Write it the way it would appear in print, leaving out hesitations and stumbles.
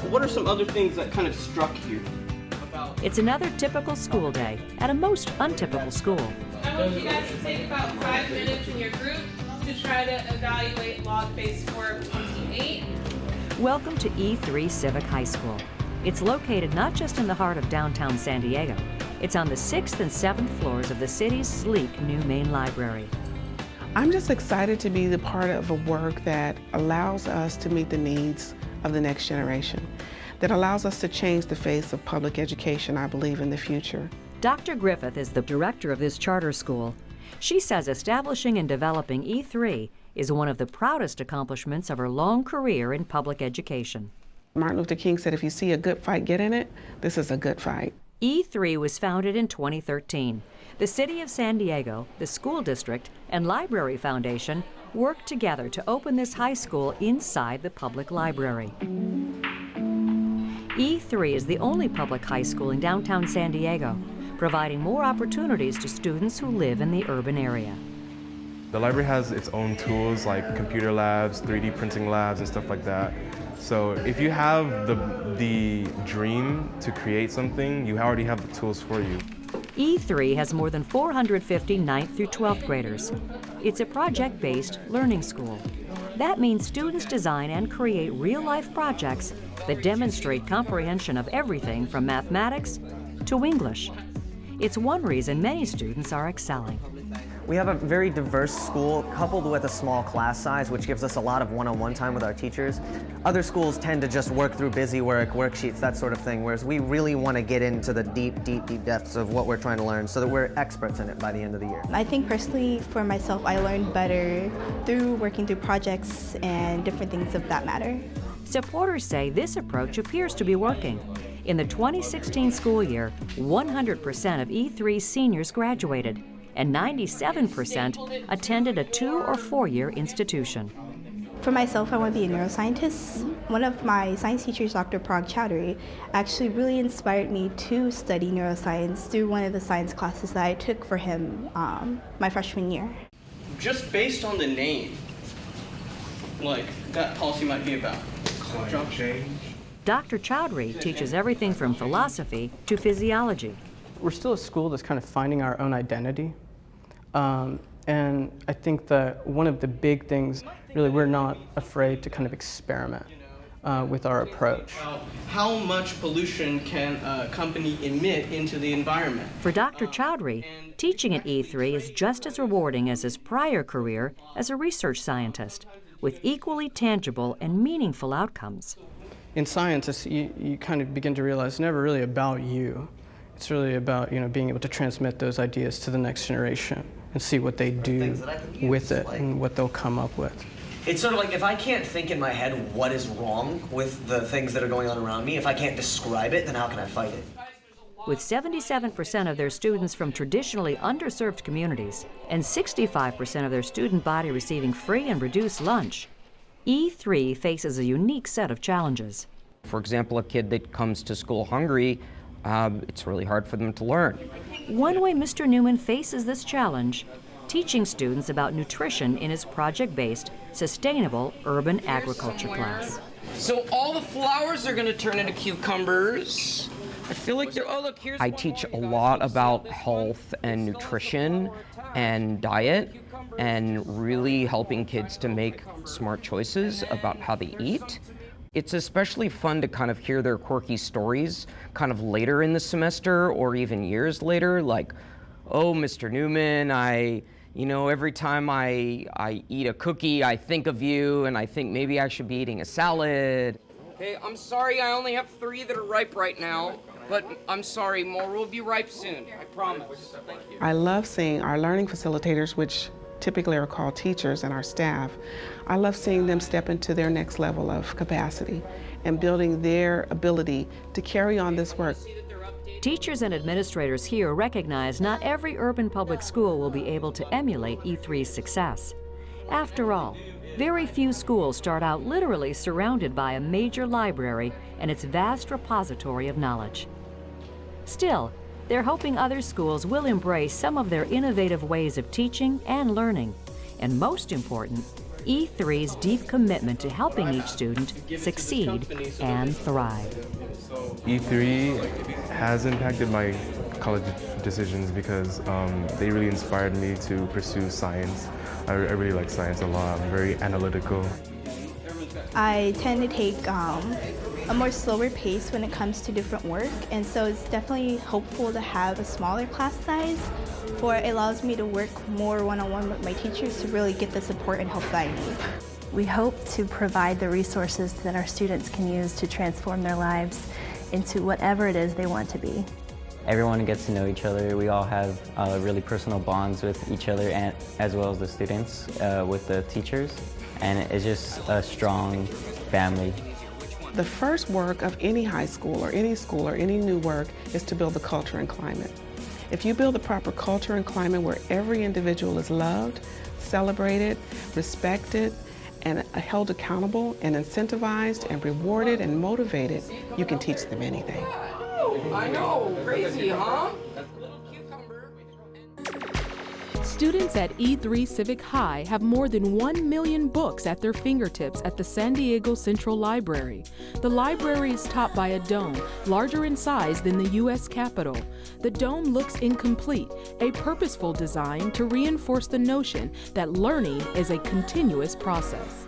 what are some other things that kind of struck you? It's another typical school day at a most untypical school. I want you guys to take about 5 minutes in your group to try to evaluate log-based score of 28. Welcome to E3 Civic High School. It's located not just in the heart of downtown San Diego. It's on the 6th and 7th floors of the city's sleek new main library. I'm just excited to be the part of a work that allows us to meet the needs of the next generation, that allows us to change the face of public education, I believe, in the future. Dr. Griffith is the director of this charter school. She says establishing and developing E3 is one of the proudest accomplishments of her long career in public education. Martin Luther King said, if you see a good fight, get in it. This is a good fight. E3 was founded in 2013. The City of San Diego, the school district, and Library Foundation worked together to open this high school inside the public library. E3 is the only public high school in downtown San Diego, providing more opportunities to students who live in the urban area. The library has its own tools like computer labs, 3D printing labs, and stuff like that. So if you have the dream to create something, you already have the tools for you. E3 has more than 450 9th through 12th graders. It's a project-based learning school. That means students design and create real-life projects that demonstrate comprehension of everything from mathematics to English. It's one reason many students are excelling. We have a very diverse school coupled with a small class size, which gives us a lot of one-on-one time with our teachers. Other schools tend to just work through busy work, worksheets, that sort of thing, whereas we really want to get into the deep depths of what we're trying to learn so that we're experts in it by the end of the year. I think personally for myself, I learned better through working through projects and different things of that matter. Supporters say this approach appears to be working. In the 2016 school year, 100% of E3 seniors graduated, and 97% attended a 2- or 4-year institution. For myself, I want to be a neuroscientist. One of my science teachers, Dr. Parag Chowdhury, actually really inspired me to study neuroscience through one of the science classes that I took for him my freshman year. Just based on the name, like that policy might be about climate change. Dr. Chowdhury teaches everything from philosophy to physiology. We're still a school that's kind of finding our own identity. And I think that one of the big things, really, we're not afraid to kind of experiment with our approach. How much pollution can a company emit into the environment? For Dr. Chowdhury, teaching at E3 is just as rewarding as his prior career as a research scientist, with equally tangible and meaningful outcomes. In science, you kind of begin to realize it's never really about you. It's really about being able to transmit those ideas to the next generation and see what they do with it and what they'll come up with. It's sort of like if I can't think in my head what is wrong with the things that are going on around me, if I can't describe it, then how can I fight it? With 77% of their students from traditionally underserved communities and 65% of their student body receiving free and reduced lunch, E3 faces a unique set of challenges. For example, a kid that comes to school hungry, it's really hard for them to learn. One way Mr. Newman faces this challenge, teaching students about nutrition in his project-based, sustainable urban agriculture class. So all the flowers are going to turn into cucumbers. I feel like they're, oh look, here's I teach a lot about health and nutrition and diet and really helping kids to make smart choices about how they eat. It's especially fun to kind of hear their quirky stories kind of later in the semester or even years later, like, oh, Mr. Newman, every time I eat a cookie, I think of you and I think maybe I should be eating a salad. Hey, I'm sorry I only have 3 that are ripe right now, but I'm sorry, more will be ripe soon, I promise. Thank you. I love seeing our learning facilitators, which typically are called teachers, and our staff. I love seeing them step into their next level of capacity and building their ability to carry on this work. Teachers and administrators here recognize not every urban public school will be able to emulate E3's success. After all, very few schools start out literally surrounded by a major library and its vast repository of knowledge. Still, they're hoping other schools will embrace some of their innovative ways of teaching and learning, and most important, E3's deep commitment to helping each student succeed and thrive. E3 has impacted my college decisions because they really inspired me to pursue science. I really like science a lot. I'm very analytical. I tend to take a more slower pace when it comes to different work, and so it's definitely hopeful to have a smaller class size, for it allows me to work more one-on-one with my teachers to really get the support and help that I need. We hope to provide the resources that our students can use to transform their lives into whatever it is they want to be. Everyone gets to know each other. We all have really personal bonds with each other, and as well as the students, with the teachers, and it's just a strong family. The first work of any high school or any new work is to build the culture and climate. If you build the proper culture and climate where every individual is loved, celebrated, respected, and held accountable and incentivized and rewarded and motivated, you can teach them anything. I know, crazy, huh? Students at E3 Civic High have more than 1 million books at their fingertips at the San Diego Central Library. The library is topped by a dome, larger in size than the U.S. Capitol. The dome looks incomplete, a purposeful design to reinforce the notion that learning is a continuous process.